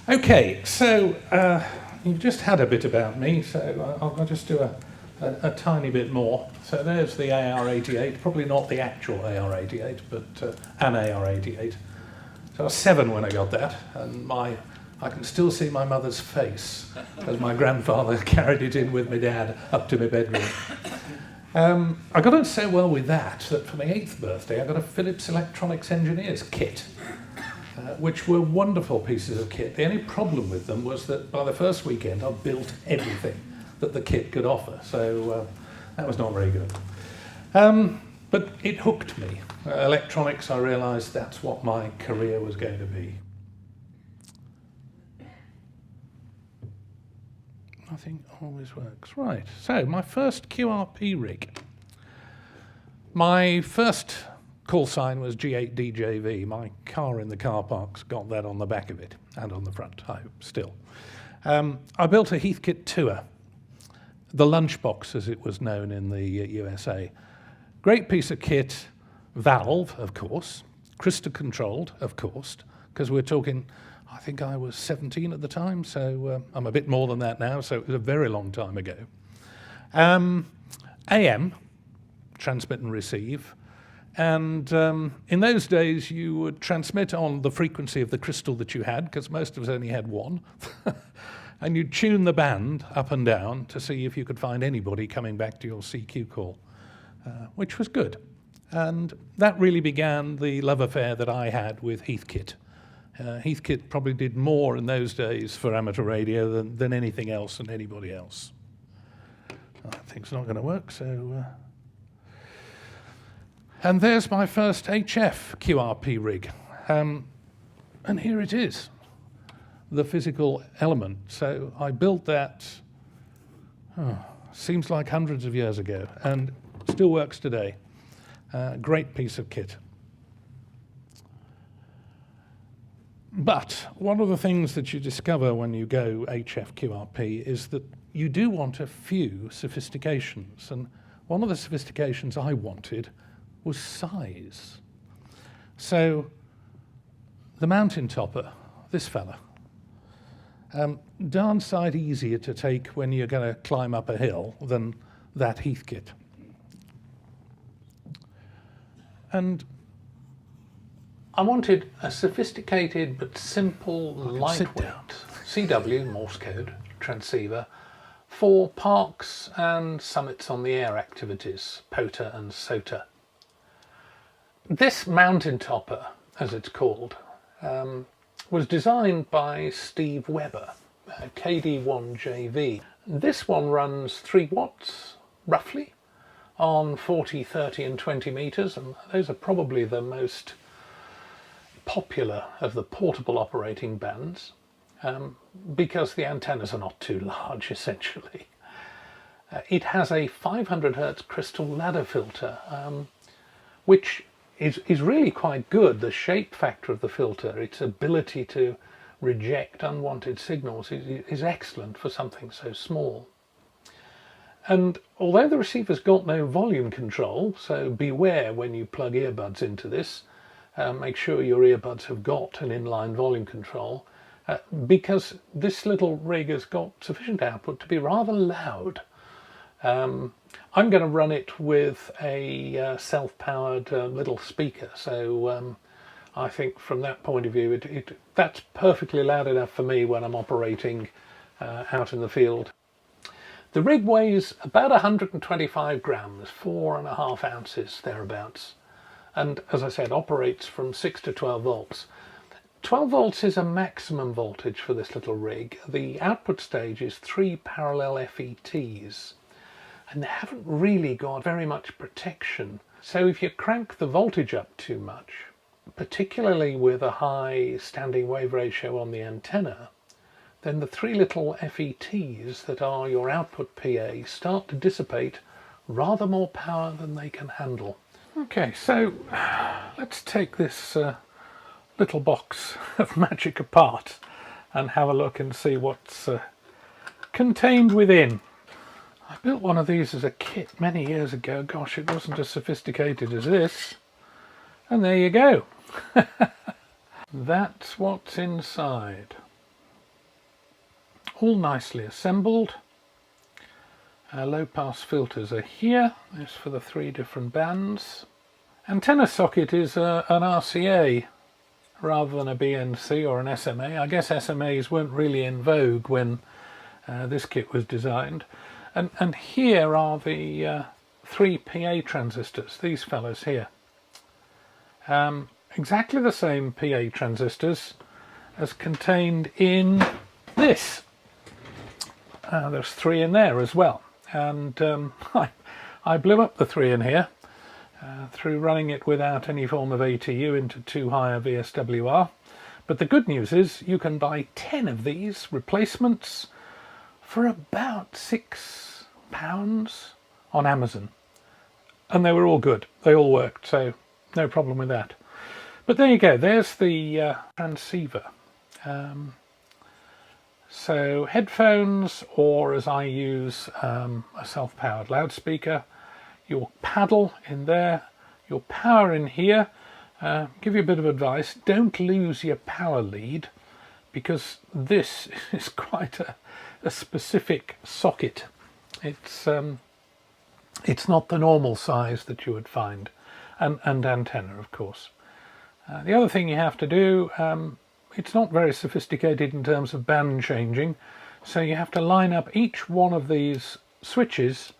Okay, so you've just had a bit about me, so I'll just do a tiny bit more. So there's the AR88, probably not the actual AR88, but an AR88. So I was 7 when I got that, and I can still see my mother's face as my grandfather carried it in with my dad up to my bedroom. I got on so well with that for my 8th birthday I got a Philips Electronics Engineers kit, which were wonderful pieces of kit. The only problem with them was that by the first weekend I built everything that the kit could offer, so that was not very good. But it hooked me. Electronics, I realised that's what my career was going to be. Nothing always works. Right, so my first QRP rig. My first call sign was G8DJV. My car in the car park's got that on the back of it, and on the front, I hope, still. I built a Heathkit Tour, the lunchbox as it was known in the USA. Great piece of kit, valve, of course, crystal controlled, of course, because we're talking, I think I was 17 at the time, so I'm a bit more than that now, so it was a very long time ago. AM, transmit and receive, and in those days you would transmit on the frequency of the crystal that you had, because most of us only had one, and you'd tune the band up and down to see if you could find anybody coming back to your CQ call, which was good. And that really began the love affair that I had with Heathkit. Heathkit probably did more in those days for amateur radio than anything else and anybody else. I think it's not going to work, so... And there's my first HF QRP rig. And here it is, the physical element. So I built that, seems like hundreds of years ago, and still works today. Great piece of kit. But one of the things that you discover when you go HF QRP is that you do want a few sophistications. And one of the sophistications I wanted was size. So the mountain topper, this fella, darn sight easier to take when you're going to climb up a hill than that Heathkit. And I wanted a sophisticated but simple, lightweight CW, Morse code, transceiver for parks and summits on the air activities, POTA and SOTA. This mountain topper, as it's called, was designed by Steve Webber, KD1JV. This one runs 3 watts, roughly, on 40, 30 and 20 meters, and those are probably the most popular of the portable operating bands, because the antennas are not too large, essentially. It has a 500 Hertz crystal ladder filter, which is really quite good. The shape factor of the filter, its ability to reject unwanted signals, is excellent for something so small. And although the receiver's got no volume control, so beware when you plug earbuds into this, make sure your earbuds have got an inline volume control, because this little rig has got sufficient output to be rather loud. I'm going to run it with a self-powered little speaker, so I think from that point of view that's perfectly loud enough for me when I'm operating out in the field. The rig weighs about 125 grams, 4.5 ounces thereabouts, and as I said, operates from 6 to 12 volts. 12 volts is a maximum voltage for this little rig. The output stage is 3 parallel FETs, and they haven't really got very much protection. So if you crank the voltage up too much, particularly with a high standing wave ratio on the antenna, then the 3 little FETs that are your output PA start to dissipate rather more power than they can handle. Okay, so let's take this little box of magic apart and have a look and see what's contained within. I built one of these as a kit many years ago. Gosh, it wasn't as sophisticated as this. And there you go. That's what's inside. all nicely assembled. Low pass filters are here. This for the 3 different bands. Antenna socket is an RCA rather than a BNC or an SMA. I guess SMAs weren't really in vogue when this kit was designed. And here are the 3 PA transistors, these fellows here. Exactly the same PA transistors as contained in this. There's 3 in there as well, and I blew up the 3 in here through running it without any form of ATU into too high a VSWR. But the good news is you can buy 10 of these replacements for about £6 on Amazon, and they were all good. They all worked, so no problem with that. But there you go, there's the transceiver. So headphones, or as I use, a self-powered loudspeaker, your paddle in there, your power in here. Give you a bit of advice, don't lose your power lead, because this is quite a specific socket. It's not the normal size that you would find, and antenna, of course. The other thing you have to do, it's not very sophisticated in terms of band changing, so you have to line up each one of these switches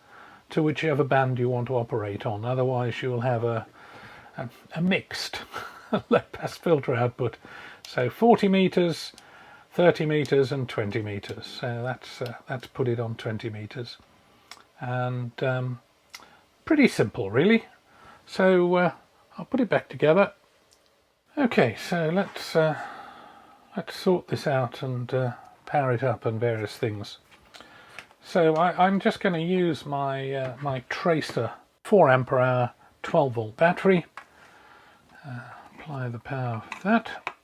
to whichever band you want to operate on. Otherwise you will have a mixed low pass filter output. So 40 meters, 30 meters and 20 meters. So that's put it on 20 meters. And pretty simple really. So I'll put it back together. Okay, so let's sort this out and power it up and various things. So I'm just going to use my my Tracer 4 amp hour 12 volt battery. Apply the power of that.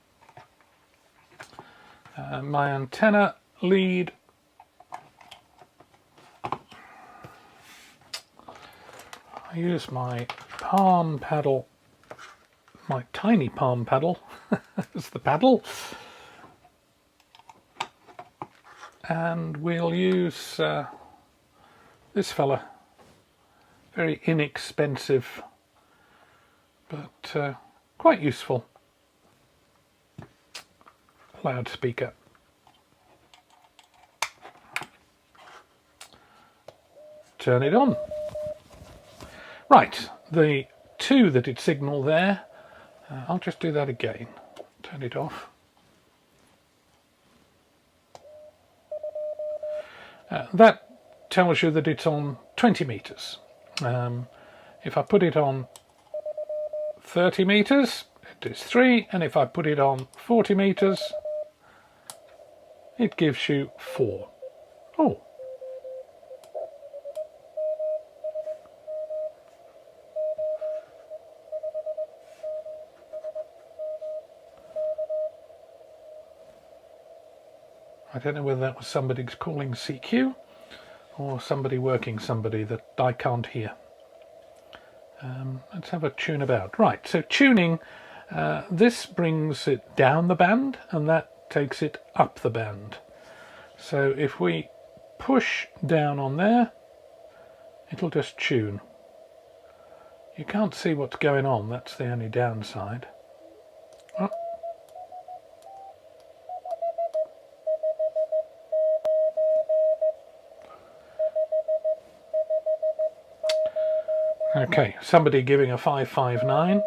My antenna lead. I use my palm paddle, my tiny palm paddle as the paddle. And we'll use this fella, very inexpensive but quite useful loudspeaker. Turn it on. Right, the 2 that it signaled there, I'll just do that again. Turn it off. That tells you that it's on 20 meters. If I put it on 30 meters, it is 3, and if I put it on 40 meters, it gives you 4. Oh. I don't know whether that was somebody calling CQ or somebody working somebody that I can't hear. Let's have a tune about. Right, so tuning, this brings it down the band and that takes it up the band. So if we push down on there, it'll just tune. You can't see what's going on, that's the only downside. Oh. Okay, somebody giving a 559.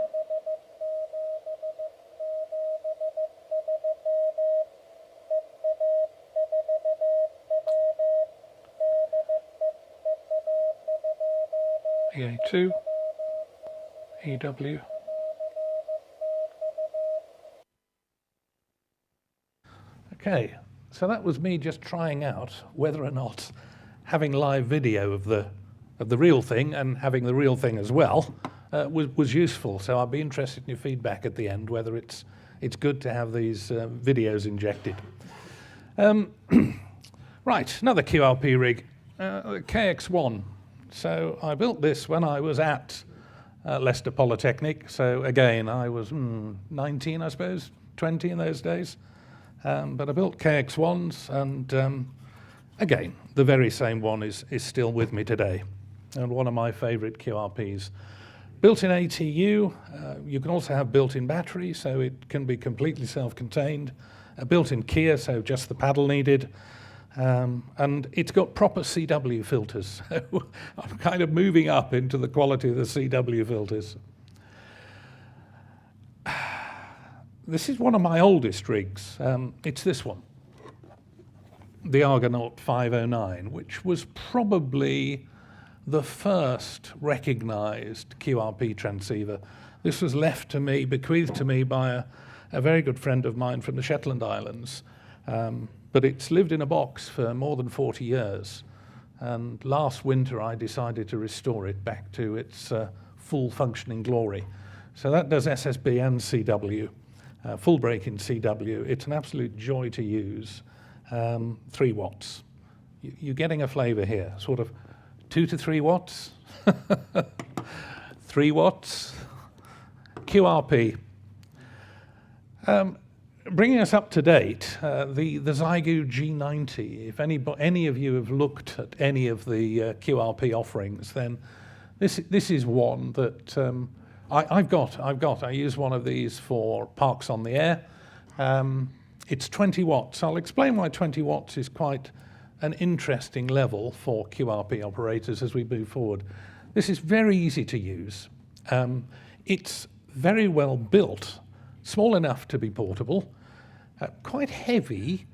EA2, EW. Okay, so that was me just trying out whether or not having live video of the real thing and having the real thing as well was useful. So I'll be interested in your feedback at the end, whether it's good to have these videos injected. Right, another QRP rig, the KX1. So I built this when I was at Leicester Polytechnic. So again, I was 19, I suppose, 20 in those days. but I built KX1s, and again, the very same one is still with me today, and one of my favorite QRPs. Built-in ATU, you can also have built-in battery, so it can be completely self-contained. A built-in keyer, so just the paddle needed. And it's got proper CW filters, so I'm kind of moving up into the quality of the CW filters. This is one of my oldest rigs. It's this one, the Argonaut 509, which was probably the first recognized QRP transceiver. This was left to me, bequeathed to me by a very good friend of mine from the Shetland Islands. But it's lived in a box for more than 40 years. And last winter, I decided to restore it back to its full functioning glory. So that does SSB and CW, full break in CW. It's an absolute joy to use. 3 watts. You're getting a flavor here, sort of 2 to 3 watts, 3 watts, QRP. Bringing us up to date, the Zygo G90, if any of you have looked at any of the QRP offerings, then this is one that I've got. I use one of these for parks on the air. It's 20 watts. I'll explain why 20 watts is quite an interesting level for QRP operators as we move forward. This is very easy to use. It's very well built, small enough to be portable, quite heavy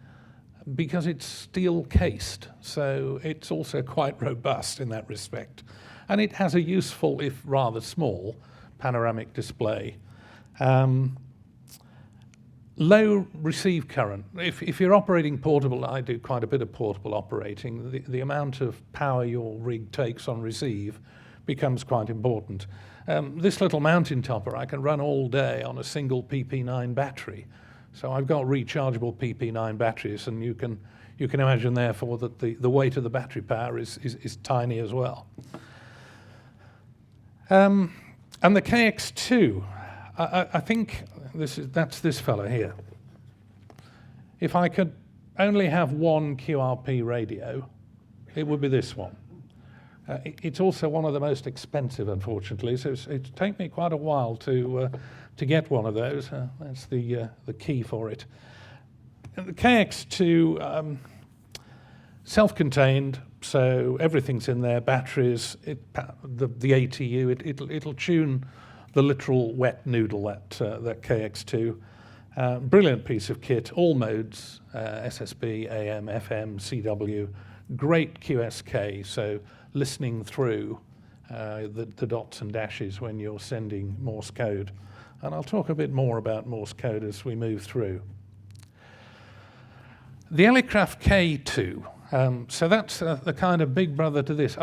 because it's steel cased, so it's also quite robust in that respect. And it has a useful, if rather small, panoramic display. Low receive current. If you're operating portable, I do quite a bit of portable operating, the amount of power your rig takes on receive becomes quite important. This little mountain topper I can run all day on a single PP9 battery. So I've got rechargeable PP9 batteries, and you can imagine therefore that the weight of the battery power is tiny as well. And the KX2, I think that's this fella here. If I could only have one QRP radio, it would be this one. It's also one of the most expensive, unfortunately, so it's taken me quite a while to get one of those. That's the key for it. And the KX2, self-contained, so everything's in there, batteries, the ATU, it'll tune the literal wet noodle, that KX2. Brilliant piece of kit, all modes, SSB, AM, FM, CW, great QSK, so listening through the dots and dashes when you're sending Morse code. And I'll talk a bit more about Morse code as we move through. The Elecraft K2, so that's the kind of big brother to this.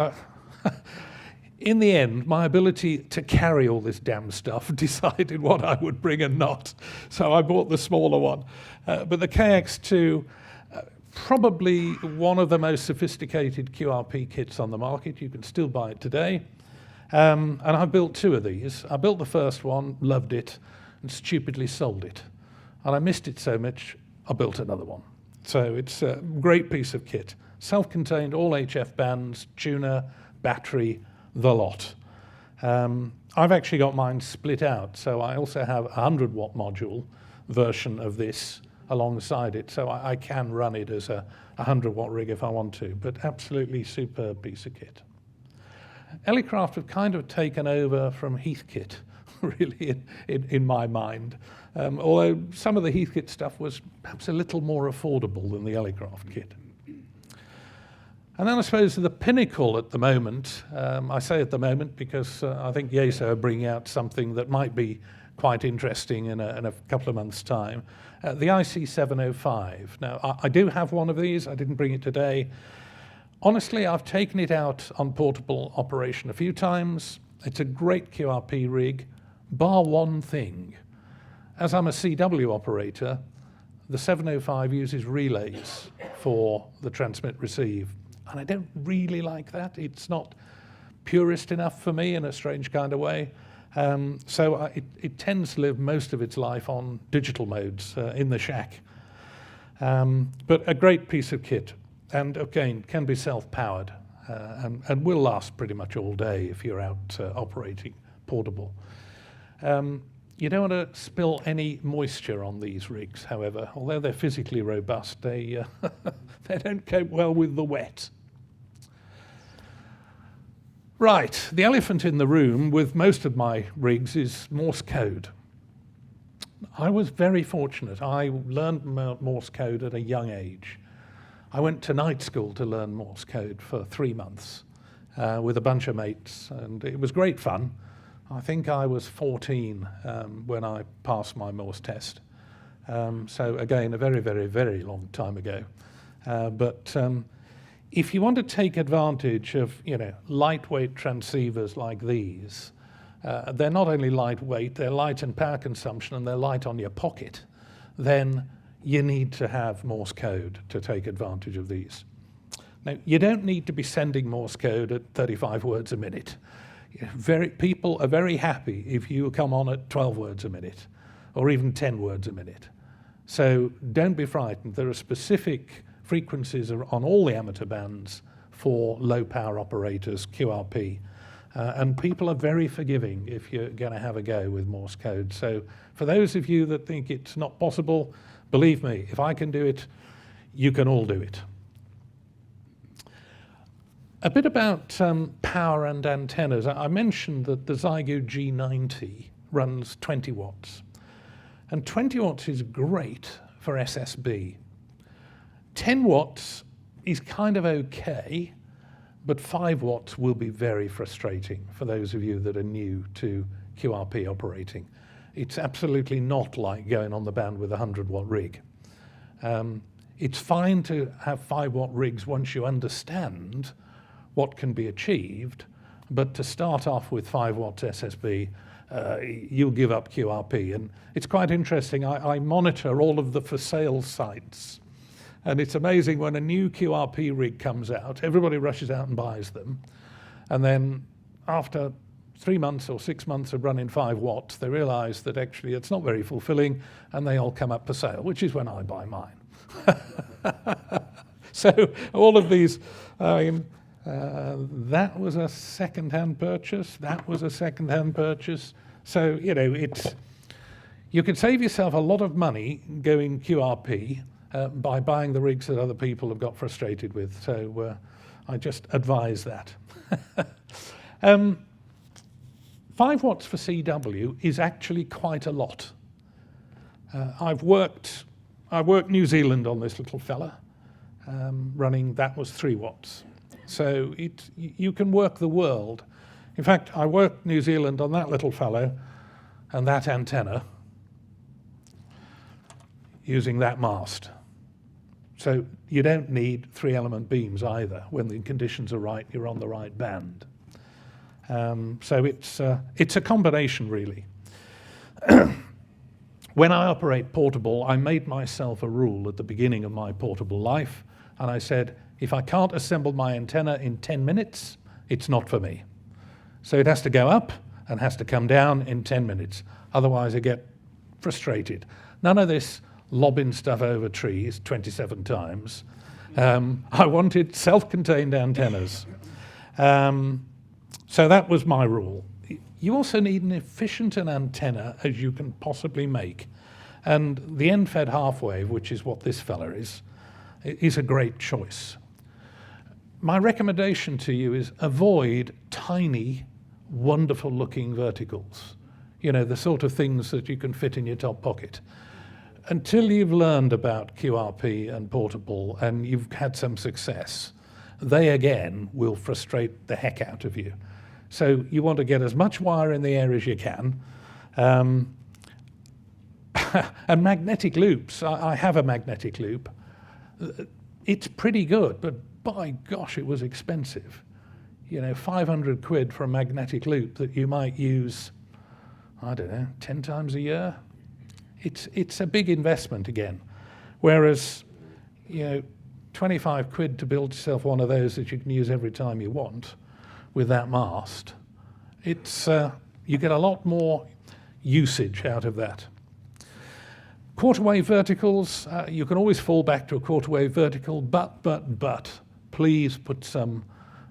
In the end, my ability to carry all this damn stuff decided what I would bring and not. So I bought the smaller one. But the KX2, probably one of the most sophisticated QRP kits on the market. You can still buy it today. And I've built 2 of these. I built the first one, loved it, and stupidly sold it. And I missed it so much, I built another one. So it's a great piece of kit. Self-contained, all HF bands, tuner, battery, the lot. I've actually got mine split out, so I also have a 100-watt module version of this alongside it, so I can run it as a 100-watt rig if I want to, but absolutely superb piece of kit. Elecraft have kind of taken over from Heathkit, really, in my mind, although some of the Heathkit stuff was perhaps a little more affordable than the Elecraft kit. And then I suppose the pinnacle at the moment, I say at the moment because I think Yeso are bringing out something that might be quite interesting in a couple of months' time, the IC705. Now, I do have one of these. I didn't bring it today. Honestly, I've taken it out on portable operation a few times. It's a great QRP rig, bar one thing. As I'm a CW operator, the 705 uses relays for the transmit-receive. And I don't really like that. It's not purist enough for me in a strange kind of way. So it tends to live most of its life on digital modes in the shack. But a great piece of kit, and again, can be self-powered, and will last pretty much all day if you're out operating portable. You don't want to spill any moisture on these rigs, however. Although they're physically robust, they don't cope well with the wet. Right, the elephant in the room with most of my rigs is Morse code. I was very fortunate. I learned Morse code at a young age. I went to night school to learn Morse code for 3 months with a bunch of mates, and it was great fun. I think I was 14 when I passed my Morse test. So again, a very, very, very long time ago. But if you want to take advantage of, lightweight transceivers like these, they're not only lightweight, they're light in power consumption and they're light on your pocket, then you need to have Morse code to take advantage of these. Now, you don't need to be sending Morse code at 35 words a minute. People are very happy if you come on at 12 words a minute, or even 10 words a minute. So don't be frightened. There are specific frequencies on all the amateur bands for low power operators, QRP. And people are very forgiving if you're going to have a go with Morse code. So for those of you that think it's not possible, believe me, if I can do it, you can all do it. A bit about power and antennas. I mentioned that the Zygo G90 runs 20 watts. And 20 watts is great for SSB. 10 watts is kind of okay, but 5 watts will be very frustrating for those of you that are new to QRP operating. It's absolutely not like going on the band with a 100-watt rig. It's fine to have 5-watt rigs once you understand what can be achieved, but to start off with 5 watts SSB, you'll give up QRP. And it's quite interesting, I monitor all of the for sale sites, and it's amazing when a new QRP rig comes out, everybody rushes out and buys them, and then after 3 months or 6 months of running 5 watts, they realize that actually it's not very fulfilling, and they all come up for sale, which is when I buy mine. So all of these, that was a second-hand purchase, that was a second-hand purchase. So, you can save yourself a lot of money going QRP by buying the rigs that other people have got frustrated with. So I just advise that. 5 watts for CW is actually quite a lot. I worked New Zealand on this little fella, running, that was 3 watts. So you can work the world. In fact, I worked New Zealand on that little fellow and that antenna using that mast. So you don't need 3-element beams either. When the conditions are right, you're on the right band. So it's a combination, really. When I operate portable, I made myself a rule at the beginning of my portable life, and I said, if I can't assemble my antenna in 10 minutes, it's not for me. So it has to go up and has to come down in 10 minutes. Otherwise, I get frustrated. None of this lobbing stuff over trees 27 times. I wanted self-contained antennas. So that was my rule. You also need an efficient antenna as you can possibly make. And the end-fed half-wave, which is what this fella is a great choice. My recommendation to you is avoid tiny, wonderful-looking verticals. The sort of things that you can fit in your top pocket. Until you've learned about QRP and portable and you've had some success, they again will frustrate the heck out of you. So you want to get as much wire in the air as you can. And magnetic loops, I have a magnetic loop. It's pretty good, but by gosh, it was expensive. 500 quid for a magnetic loop that you might use, 10 times a year. It's a big investment again. Whereas, 25 quid to build yourself one of those that you can use every time you want with that mast, you get a lot more usage out of that. Quarter wave verticals, you can always fall back to a quarter wave vertical, but please put some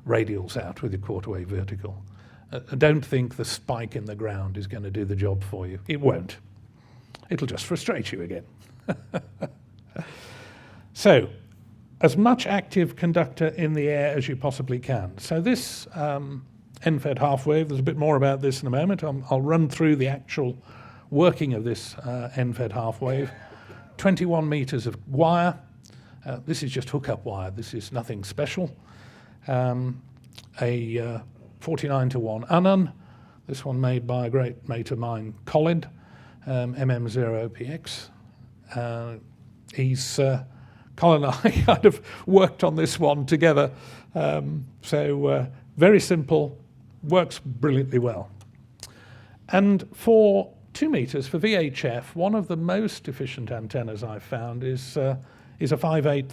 radials out with your quarter wave vertical. Don't think the spike in the ground is going to do the job for you. It won't. It'll just frustrate you again. So, as much active conductor in the air as you possibly can. So this end-fed half wave, there's a bit more about this in a moment. I'll run through the actual working of this end-fed half wave. 21 meters of wire. This is just hookup wire. This is nothing special. A 49-to-1 Unan. This one made by a great mate of mine, Colin, MM0PX. Colin and I kind of worked on this one together. Very simple, works brilliantly well. And for 2 meters, for VHF, one of the most efficient antennas I've found is a 5/8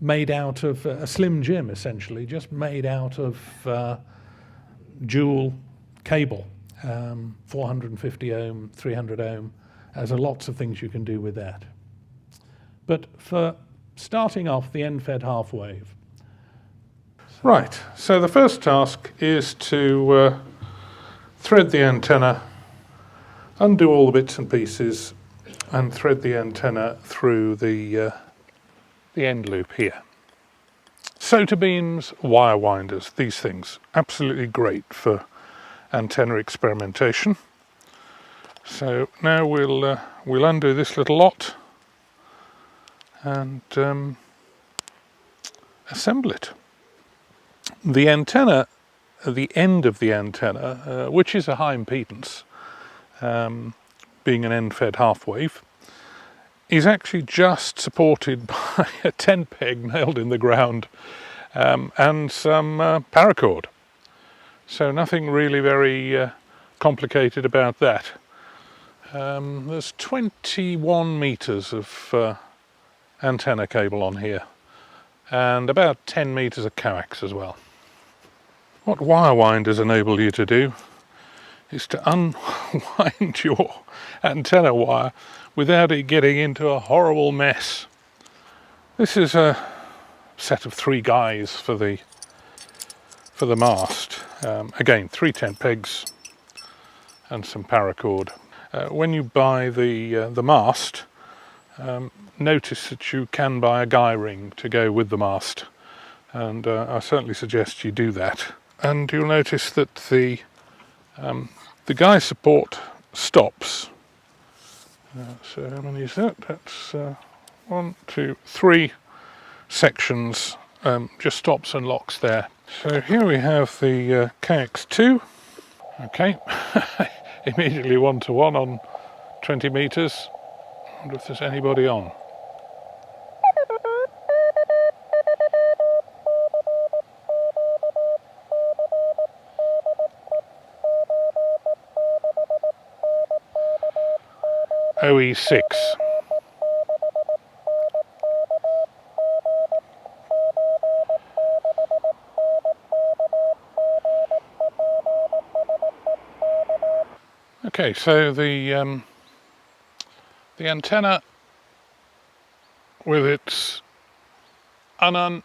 made out of a slim jim, essentially, just made out of dual cable, 450 ohm, 300 ohm. There's lots of things you can do with that. But for starting off the end-fed half wave. Right, so the first task is to thread the antenna, undo all the bits and pieces, and thread the antenna through the end loop here. SOTA beams, wire winders, these things, absolutely great for antenna experimentation. So now we'll undo this little lot and assemble it. The antenna, the end of the antenna, which is a high impedance, being an end-fed half wave, is actually just supported by a tent peg nailed in the ground and some paracord. So nothing really very complicated about that. There's 21 meters of antenna cable on here and about 10 meters of coax as well. What wire winders enable you to do is to unwind your antenna wire without it getting into a horrible mess. This is a set of 3 guys for the mast. Again, 3 tent pegs and some paracord. When you buy the mast, notice that you can buy a guy ring to go with the mast, and I certainly suggest you do that. And you'll notice that the guy support stops. So how many is that? That's 1, 2, 3 sections, just stops and locks there. So here we have the KX2. Okay, immediately 1-to-1 on 20 meters. I wonder if there's anybody on. OE6. Okay, so the antenna with its Unan.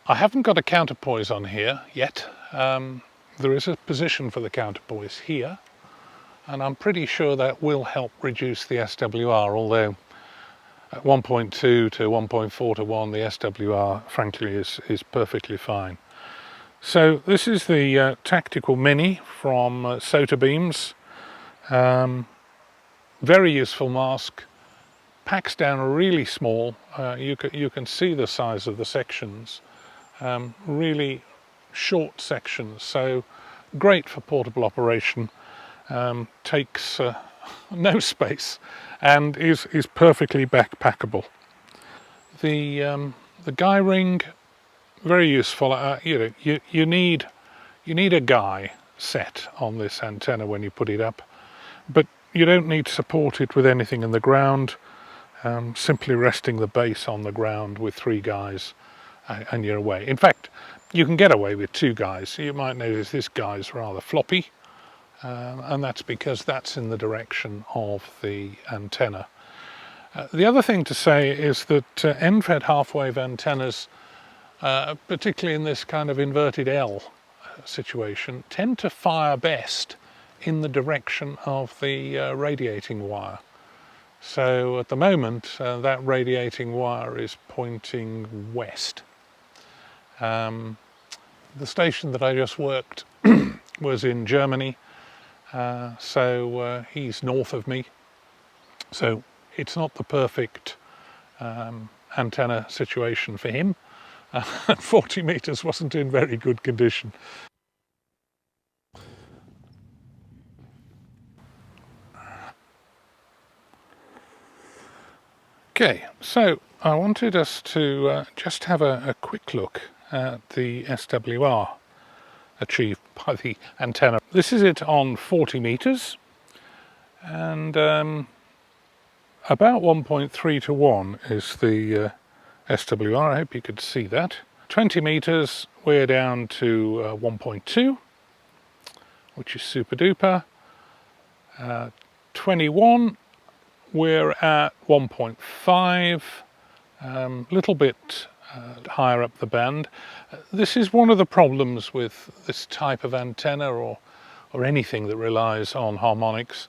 I haven't got a counterpoise on here yet. There is a position for the counterpoise here, and I'm pretty sure that will help reduce the SWR, although at 1.2 to 1.4 to 1 the SWR frankly is perfectly fine. So this is the Tactical Mini from SOTA Beams. Very useful mask, packs down really small. You can see the size of the sections, really short sections, so great for portable operation. Takes no space and is perfectly backpackable. The guy ring, very useful. You need a guy set on this antenna when you put it up, but you don't need to support it with anything in the ground. Simply resting the base on the ground with 3 guys and you're away. In fact, you can get away with 2 guys. You might notice this guy's rather floppy. and that's because that's in the direction of the antenna. The other thing to say is that end-fed half-wave antennas, particularly in this kind of inverted L situation, tend to fire best in the direction of the radiating wire. So at the moment that radiating wire is pointing west. The station that I just worked was in Germany, so he's north of me, so it's not the perfect antenna situation for him, and 40 meters wasn't in very good condition. Okay, so I wanted us to just have a quick look at the SWR achieved by the antenna. This is it on 40 meters, and about 1.3 to 1 is the SWR. I hope you could see that. 20 meters, we're down to 1.2, which is super duper. 21, we're at 1.5, little bit higher up the band. This is one of the problems with this type of antenna or anything that relies on harmonics.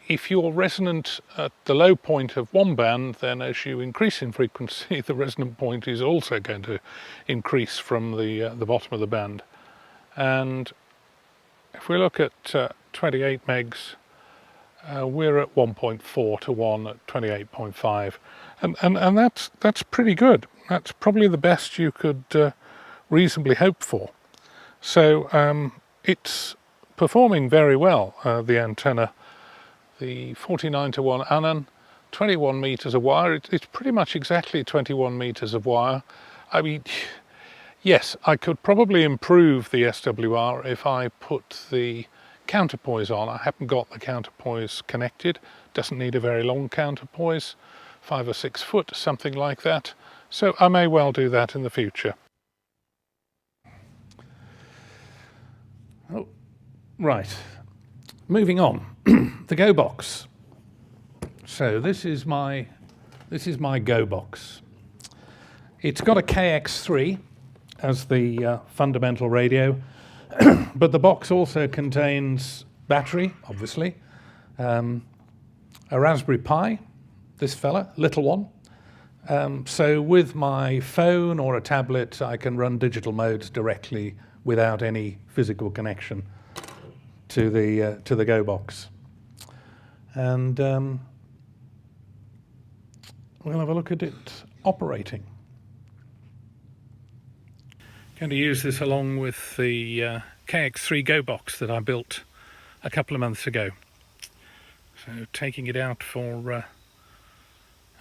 If you're resonant at the low point of one band, then as you increase in frequency, the resonant point is also going to increase from the bottom of the band. And if we look at 28 megs, we're at 1.4 to 1 at 28.5, and that's pretty good. That's probably the best you could reasonably hope for. So it's performing very well, the antenna. The 49 to 1 Annan, 21 meters of wire. It's pretty much exactly 21 meters of wire. I mean, yes, I could probably improve the SWR if I put the counterpoise on. I haven't got the counterpoise connected. Doesn't need a very long counterpoise, 5 or 6 foot, something like that. So I may well do that in the future. Oh, right. Moving on, the Go box. So this is my Go box. It's got a KX3 as the fundamental radio, but the box also contains battery, obviously, a Raspberry Pi, this fella, little one. So with my phone or a tablet, I can run digital modes directly without any physical connection to the Go box. And we'll have a look at it operating. Going to use this along with the KX3 Go box that I built a couple of months ago. So taking it out for a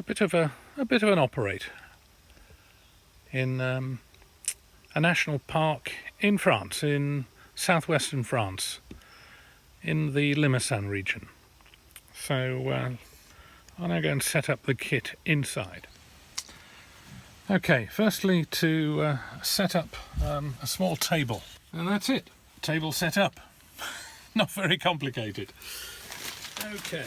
bit of an operate in a national park in France, in southwestern France, in the Limousin region. So I'll now go and set up the kit inside. Okay, firstly to set up a small table, and that's it. Table set up. Not very complicated. Okay,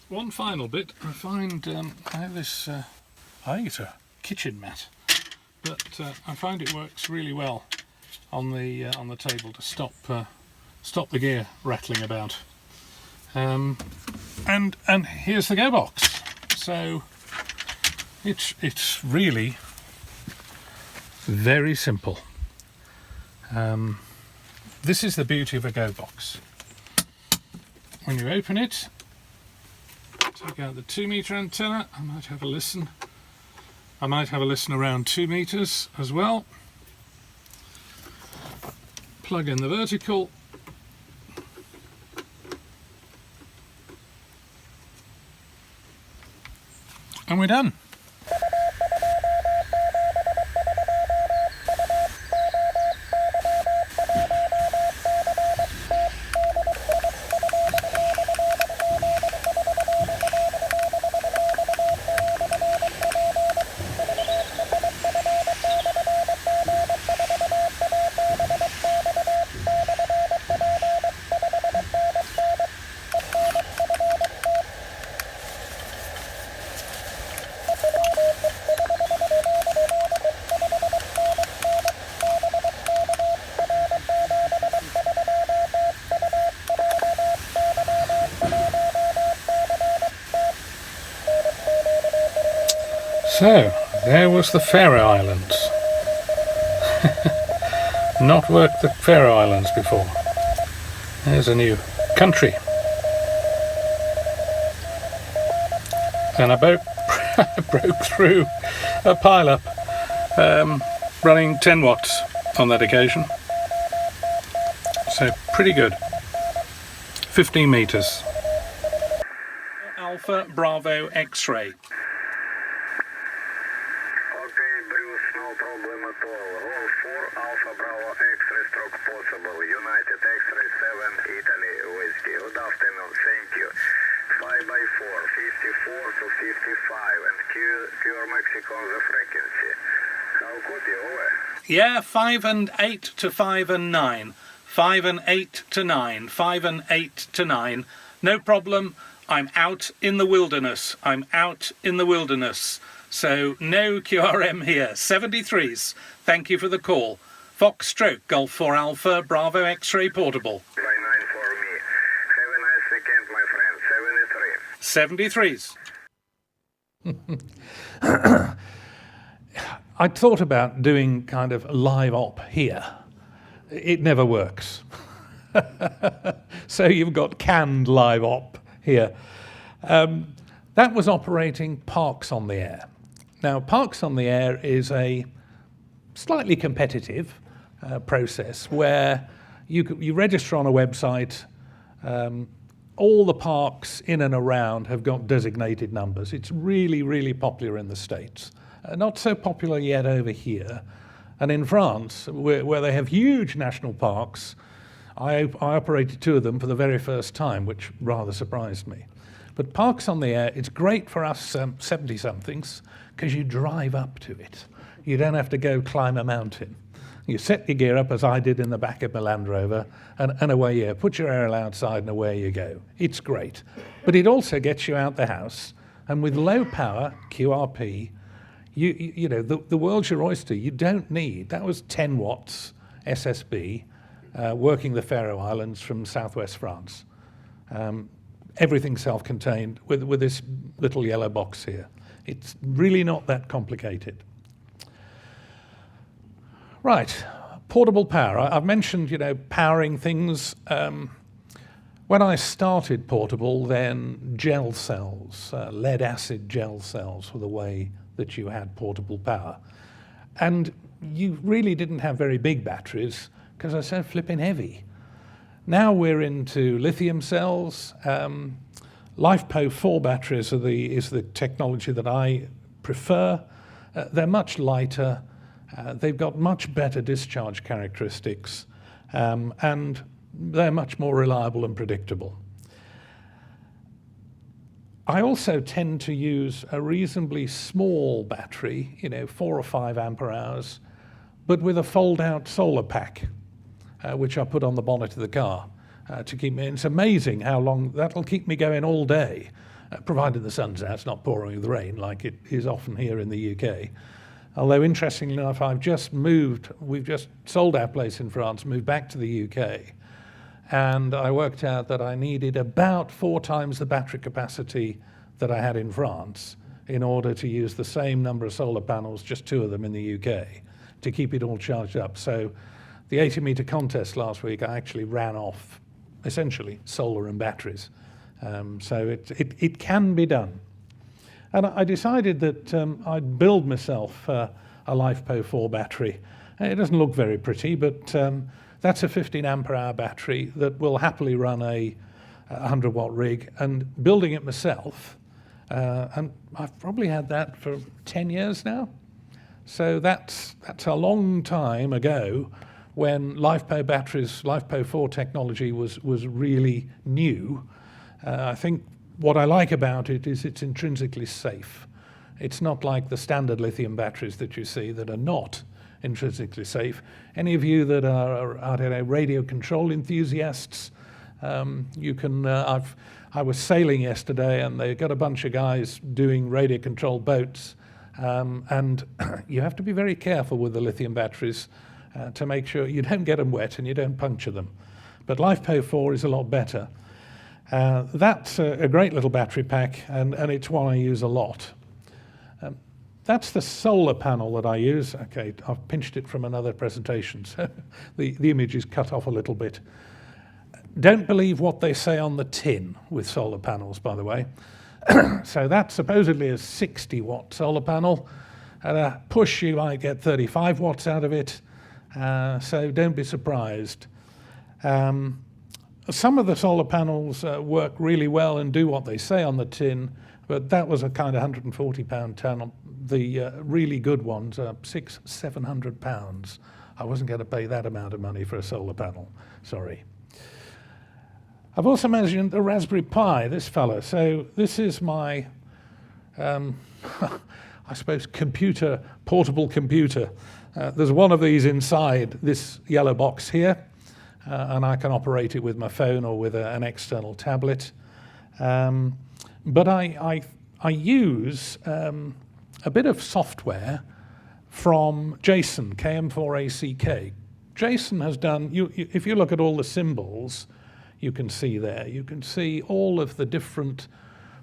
one final bit. I find I have this. I think it's a kitchen mat, but I find it works really well on the table to stop the gear rattling about. And here's the Go box. So it's really very simple. This is the beauty of a Go box. When you open it, take out the 2 meter antenna. I might have a listen. I might have a listen around 2 meters as well. Plug in the vertical. And we're done. So, there was the Faroe Islands. Not worked the Faroe Islands before. There's a new country. And I broke through a pile-up running 10 watts on that occasion. So pretty good. 15 meters. Alpha Bravo X-ray. Okay, Bruce, no problem at all. Roll 4, Alpha Bravo X-ray stroke possible. United X-ray 7, Italy, Whiskey. Good afternoon, thank you. 5x4, 54 to 55, and QR Mexico on the frequency. How copy, over? Yeah, 5 and 8 to 5 and 9. 5 and 8 to 9. 5 and 8 to 9. No problem. I'm out in the wilderness. I'm out in the wilderness. So no QRM here. 73s. Thank you for the call. Fox Stroke Golf 4 Alpha Bravo X-ray portable. By 9 for me. Have a nice weekend, my friend. 73s. I thought about doing kind of live op here. It never works. So you've got canned live op here. That was operating Parks on the Air. Now, Parks on the Air is a slightly competitive process where you register on a website. All the parks in and around have got designated numbers. It's really, really popular in the States. Not so popular yet over here. And in France, where they have huge national parks, I operated 2 of them for the very first time, which rather surprised me. But Parks on the Air, it's great for us 70-somethings because you drive up to it. You don't have to go climb a mountain. You set your gear up, as I did in the back of my Land Rover, and away you go. Put your aerial outside and away you go. It's great. But it also gets you out the house, and with low power, QRP, you know, the world's your oyster. You don't need, that was 10 watts SSB, working the Faroe Islands from southwest France. Everything self-contained with this little yellow box here. It's really not that complicated. Right, portable power. I've mentioned, you know, powering things. When I started portable, then gel cells, lead acid gel cells were the way that you had portable power. And you really didn't have very big batteries because they're so flipping heavy. Now we're into lithium cells. LiFePO 4 batteries is the technology that I prefer. They're much lighter. They've got much better discharge characteristics, and they're much more reliable and predictable. I also tend to use a reasonably small battery, you know, 4 or 5 ampere hours, but with a fold-out solar pack, which I put on the bonnet of the car to keep me. It's amazing how long that'll keep me going all day, provided the sun's out, it's not pouring with rain like it is often here in the UK. Although interestingly enough, we've just sold our place in France, moved back to the UK, and I worked out that I needed about 4 times the battery capacity that I had in France in order to use the same number of solar panels, just 2 of them in the UK, to keep it all charged up. So the 80-meter contest last week, I actually ran off essentially solar and batteries. So it can be done. And I decided that I'd build myself a LiFePO 4 battery. It doesn't look very pretty, but that's a 15 ampere hour battery that will happily run a 100-watt rig. And building it myself, and I've probably had that for 10 years now. So that's a long time ago when LiFePO batteries, LiFePO 4 technology was really new. I think what I like about it is it's intrinsically safe. It's not like the standard lithium batteries that you see that are not intrinsically safe. Any of you that are I don't know, radio control enthusiasts, you can, I was sailing yesterday and they got a bunch of guys doing radio control boats, And you have to be very careful with the lithium batteries to make sure you don't get them wet and you don't puncture them. But LiFePO4 is a lot better. That's a great little battery pack, and it's one I use a lot. That's the solar panel that I use. Okay, I've pinched it from another presentation, so the image is cut off a little bit. Don't believe what they say on the tin with solar panels, by the way. So that's supposedly a 60-watt solar panel. At a push, you might get 35 watts out of it, so don't be surprised. Some of the solar panels work really well and do what they say on the tin, but that was a kind of £140 ton. The really good ones are £600–700. I wasn't going to pay that amount of money for a solar panel, sorry. I've also mentioned the Raspberry Pi, this fella. So this is my, I suppose, portable computer. There's one of these inside this yellow box here, and I can operate it with my phone or with an external tablet. But I use a bit of software from Jason, KM4ACK. Jason has done, if you look at all the symbols, you can see there. You can see all of the different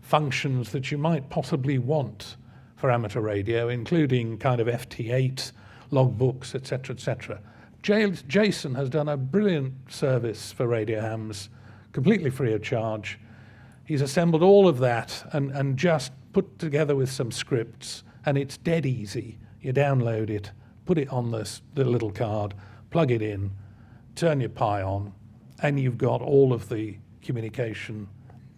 functions that you might possibly want for amateur radio, including kind of FT8, logbooks, etc., etc. Jason has done a brilliant service for radio hams, completely free of charge. He's assembled all of that and just put together with some scripts, and it's dead easy. You download it, put it on the little card, plug it in, turn your Pi on, and you've got all of the communication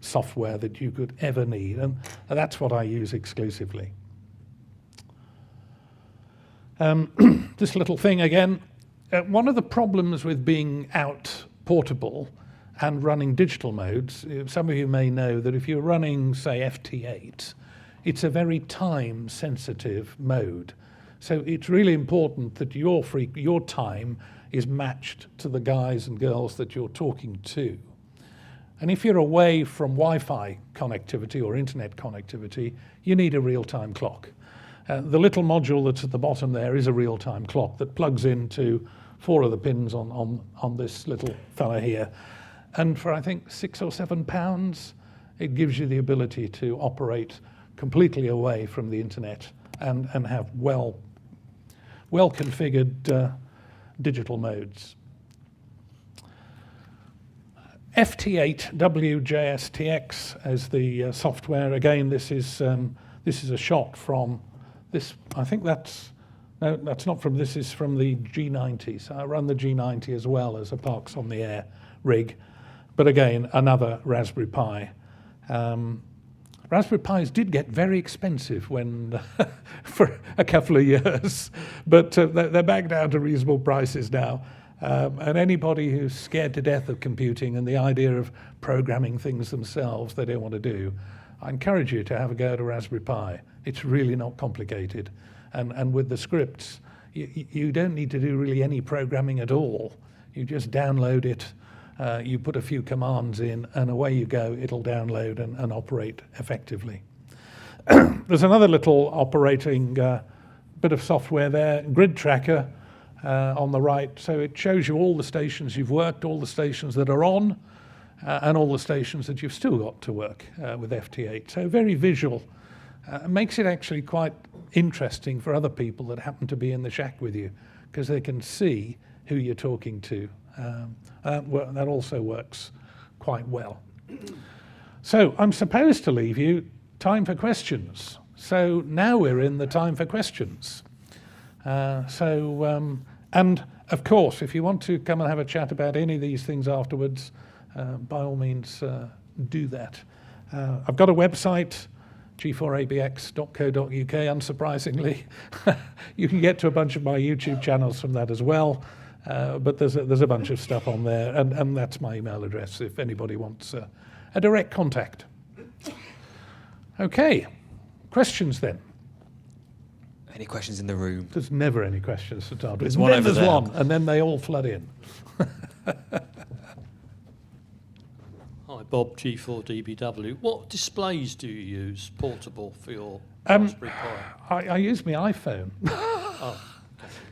software that you could ever need, and that's what I use exclusively. This little thing again, one of the problems with being out portable and running digital modes, some of you may know that if you're running, say, FT8, it's a very time-sensitive mode. So it's really important that your time is matched to the guys and girls that you're talking to. And if you're away from Wi-Fi connectivity or internet connectivity, you need a real-time clock. The little module that's at the bottom there is a real-time clock that plugs into 4 of the pins on this little fella here. And for, I think, £6 or £7, it gives you the ability to operate completely away from the internet and have well-configured digital modes. FT8 WJSTX as the software. Again, this is a shot from this. I think that's not from. This is from the G90. So I run the G90 as well as a Parks on the Air rig, but again another Raspberry Pi. Raspberry Pis did get very expensive when for a couple of years, but they're back down to reasonable prices now. And anybody who's scared to death of computing and the idea of programming things themselves they don't want to do, I encourage you to have a go at a Raspberry Pi. It's really not complicated. And with the scripts, you don't need to do really any programming at all. You just download it, you put a few commands in, and away you go. It'll download and operate effectively. There's another little operating bit of software there, Grid Tracker on the right. So it shows you all the stations you've worked, all the stations that are on, and all the stations that you've still got to work with FT8. So very visual. Makes it actually quite interesting for other people that happen to be in the shack with you, because they can see who you're talking to. That also works quite well. So I'm supposed to leave you time for questions. So now we're in the time for questions. And of course, if you want to come and have a chat about any of these things afterwards, by all means do that. I've got a website, g4abx.co.uk, unsurprisingly. You can get to a bunch of my YouTube channels from that as well, but there's a bunch of stuff on there, and that's my email address if anybody wants a direct contact. Okay, questions then? Any questions in the room? There's never any questions to start with. There's one over there. One, and then they all flood in. Hi, Bob, G4DBW. What displays do you use, portable, for your Raspberry Pi? I use my iPhone.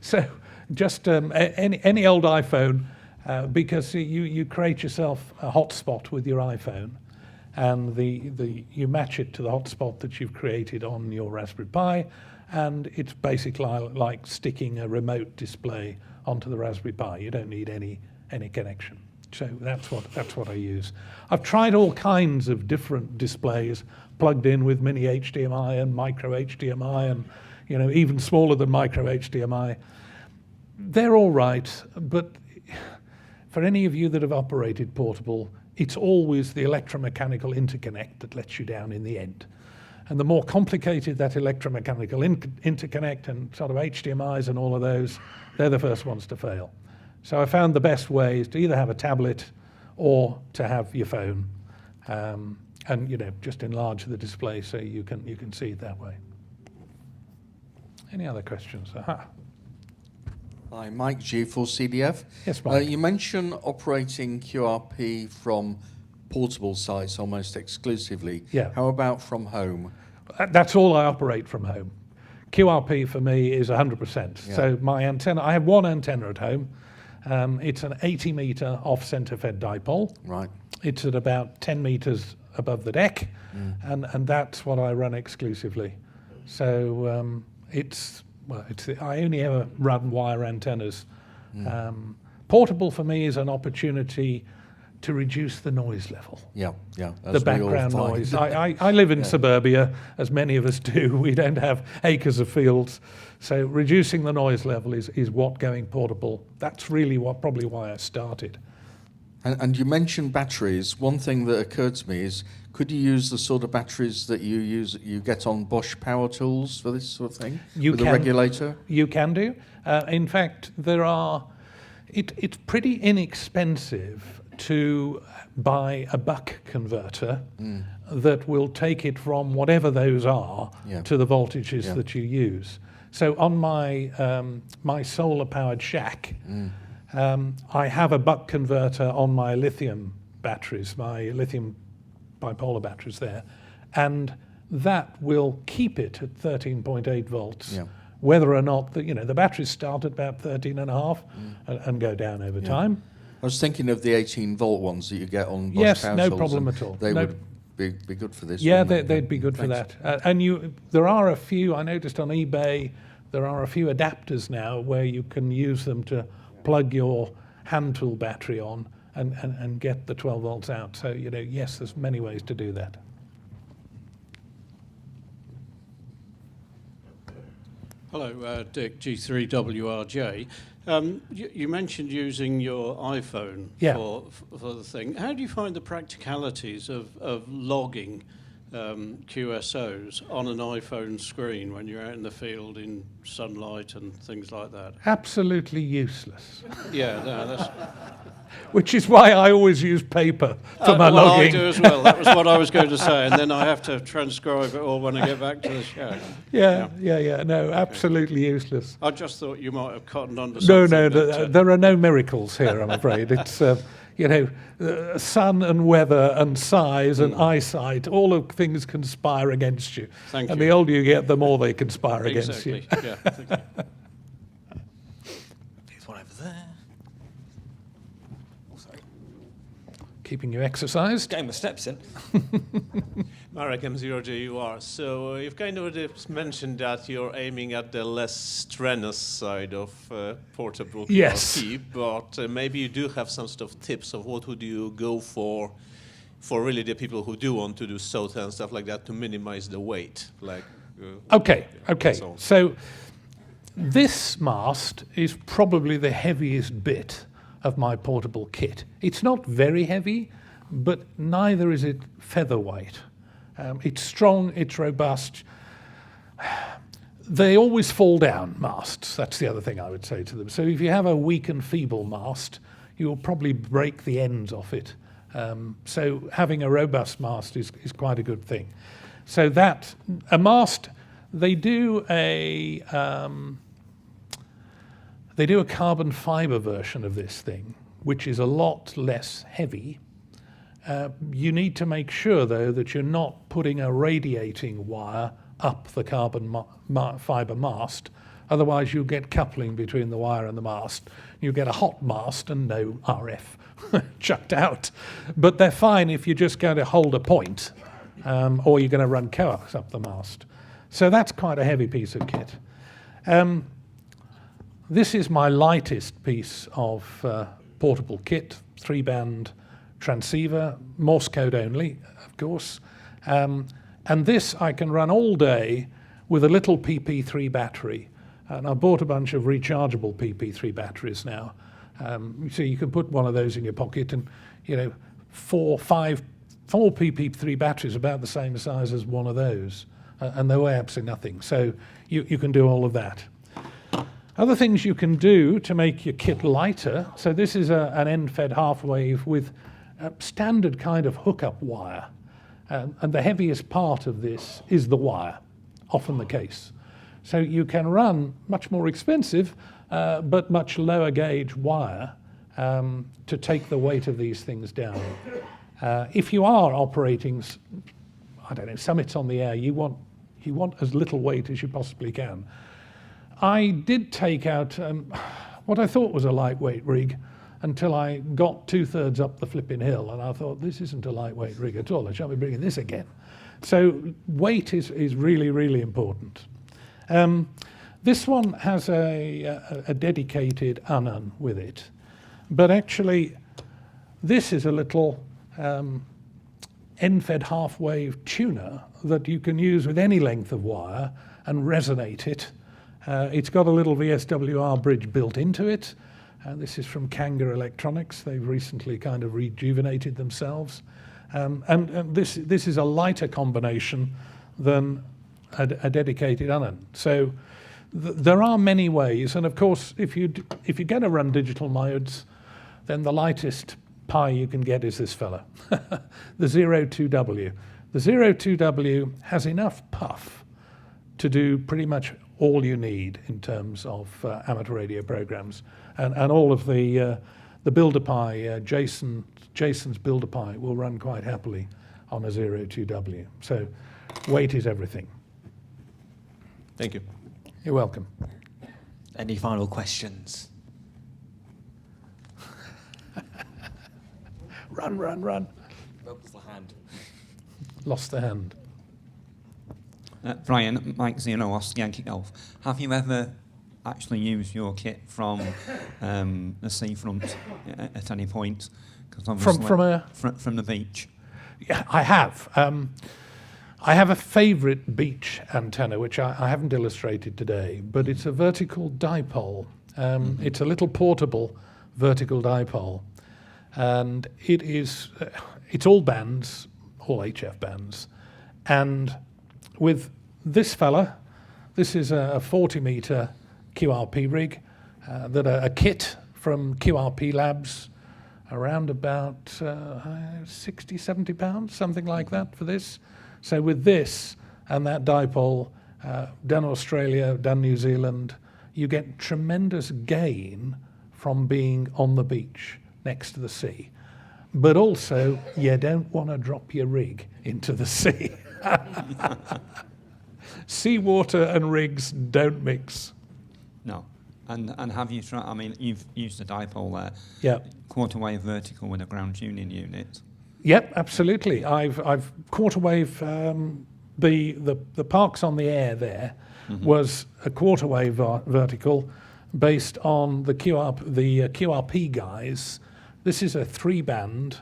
So just any old iPhone, because you create yourself a hotspot with your iPhone, and you match it to the hotspot that you've created on your Raspberry Pi, and it's basically like sticking a remote display onto the Raspberry Pi. You don't need any connection. So that's what I use. I've tried all kinds of different displays plugged in with mini HDMI and micro HDMI, and even smaller than micro HDMI. They're all right, but for any of you that have operated portable, it's always the electromechanical interconnect that lets you down in the end. And the more complicated that electromechanical interconnect and sort of HDMIs and all of those, they're the first ones to fail. So I found the best way is to either have a tablet or to have your phone, and just enlarge the display so you can see it that way. Any other questions? Aha. Hi, Mike G4CDF. Yes, Mike. You mentioned operating QRP from portable sites almost exclusively. Yeah. How about from home? That's all I operate from home. QRP for me is 100%. Yeah. So my antenna, I have one antenna at home. It's an 80-meter off-center fed dipole. Right. It's at about 10 meters above the deck, and that's what I run exclusively. So I only ever run wire antennas. Portable for me is an opportunity to reduce the noise level. Yeah. The background noise. I live in suburbia, as many of us do. We don't have acres of fields. So reducing the noise level is what going portable. That's really probably why I started. And you mentioned batteries. One thing that occurred to me is, could you use the sort of batteries that you get on Bosch power tools for this sort of thing? With a regulator? You can do. In fact, it's pretty inexpensive to buy a buck converter that will take it from whatever those are to the voltages that you use. So on my solar-powered shack, I have a buck converter on my lithium batteries, my lithium bipolar batteries there, and that will keep it at 13.8 volts, whether or not the batteries start at about 13.5 and go down over time. I was thinking of the 18-volt ones that you get on Bosch power no tools, problem and at all. They would be good for this. Yeah, they'd be good for that. And there are a few, I noticed on eBay, there are a few adapters now where you can use them to plug your hand tool battery on and get the 12 volts out. So, yes, there's many ways to do that. Hello, Dick, G3WRJ. You mentioned using your iPhone for the thing. How do you find the practicalities of logging QSOs on an iPhone screen when you're out in the field in sunlight and things like that? Absolutely useless. Yeah, no, that's... Which is why I always use paper for my logging. I do as well. That was what I was going to say, and then I have to transcribe it all when I get back to the show. Yeah. No, absolutely useless. I just thought you might have cottoned on to something. No, there are no miracles here, I'm afraid. It's, sun and weather and size and eyesight, all of things conspire against you. Thank and you. the older you get, the more they conspire against you. Yeah. Thank you. There's one over there. Oh, sorry. Keeping you exercised. Getting my steps in. Marek M0JUR. So you've kind of mentioned that you're aiming at the less strenuous side of portable QRP, but maybe you do have some sort of tips of what would you go for really the people who do want to do SOTA and stuff like that to minimize the weight. Okay. So this mast is probably the heaviest bit of my portable kit. It's not very heavy, but neither is it featherweight. It's strong, it's robust. They always fall down, masts. That's the other thing I would say to them. So if you have a weak and feeble mast, you'll probably break the ends off it. So having a robust mast is quite a good thing. So that, a mast, they do a carbon fiber version of this thing, which is a lot less heavy. You need to make sure, though, that you're not putting a radiating wire up the carbon fibre mast. Otherwise, you'll get coupling between the wire and the mast. You get a hot mast and no RF chucked out. But they're fine if you're just going to hold a point, or you're going to run coax up the mast. So that's quite a heavy piece of kit. This is my lightest piece of portable kit, 3-band transceiver, Morse code only, of course. And this I can run all day with a little PP3 battery. And I bought a bunch of rechargeable PP3 batteries now. So you can put one of those in your pocket, and 4 PP3 batteries about the same size as one of those. And they weigh absolutely nothing. So you can do all of that. Other things you can do to make your kit lighter. So this is an end-fed half-wave with a standard kind of hookup wire. And the heaviest part of this is the wire, often the case. So you can run much more expensive, but much lower gauge wire to take the weight of these things down. If you are operating, I don't know, summits on the air, you want as little weight as you possibly can. I did take out what I thought was a lightweight rig until I got 2/3 up the flipping hill, and I thought, this isn't a lightweight rig at all. I shan't be bringing this again. So weight is really, really important. This one has a dedicated unun with it, but actually this is a little end-fed half-wave tuner that you can use with any length of wire and resonate it. It's got a little VSWR bridge built into it. This is from Kanga Electronics. They've recently kind of rejuvenated themselves. And this is a lighter combination than a dedicated unun. So there are many ways, and of course, if you're going to run digital modes, then the lightest Pi you can get is this fella, the 02W. The 02W has enough puff to do pretty much all you need in terms of amateur radio programs, and all of the Builder Pi, Jason's Builder Pi will run quite happily on a 02W. So weight is everything. Thank you. You're welcome. Any final questions? Run. Lost the hand. Lost the hand. Brian, Mike Zero, Yankee Golf. Have you ever actually used your kit from the seafront at any point? From the beach? Yeah, I have. I have a favourite beach antenna, which I haven't illustrated today, but it's a vertical dipole. It's a little portable vertical dipole. And it's all bands, all HF bands. And with this fella, this is a 40-metre QRP rig, that a kit from QRP Labs, around about 60, 70 pounds, something like that for this. So with this and that dipole, done Australia, done New Zealand, you get tremendous gain from being on the beach next to the sea. But also, you don't want to drop your rig into the sea. Seawater and rigs don't mix. No. And have you tried, I mean, you've used the dipole there. Yeah. Quarter wave vertical with a ground tuning unit. Yep, absolutely. I've quarter wave, the Parks on the Air there was a quarter wave vertical based on the QRP guys. This is a 3-band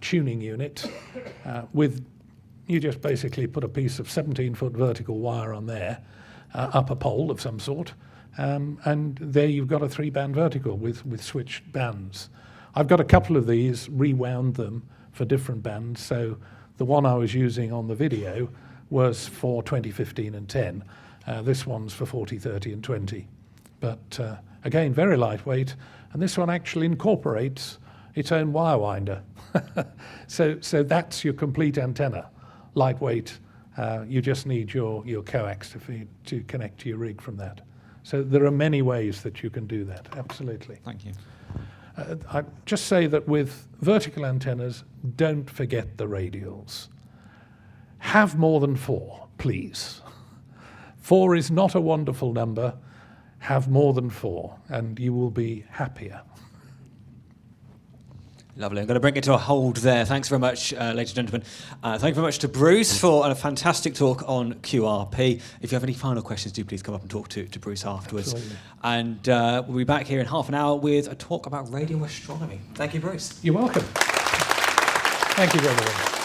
tuning unit with, you just basically put a piece of 17-foot vertical wire on there, up a pole of some sort, and there you've got a 3-band vertical with switched bands. I've got a couple of these, rewound them for different bands, so the one I was using on the video was for 20, 15 and 10. This one's for 40, 30 and 20. But again, very lightweight, and this one actually incorporates its own wire winder. So that's your complete antenna, lightweight. You just need your coax to connect to your rig from that. So there are many ways that you can do that, absolutely. Thank you. I'd just say that with vertical antennas, don't forget the radials. have more than 4, please. 4 is not a wonderful number. Have more than 4, and you will be happier. Lovely. I'm going to bring it to a hold there. Thanks very much, ladies and gentlemen. Thank you very much to Bruce for a fantastic talk on QRP. If you have any final questions, do please come up and talk to Bruce afterwards. Absolutely. And we'll be back here in half an hour with a talk about radio astronomy. Thank you, Bruce. You're welcome. Thank you, everyone.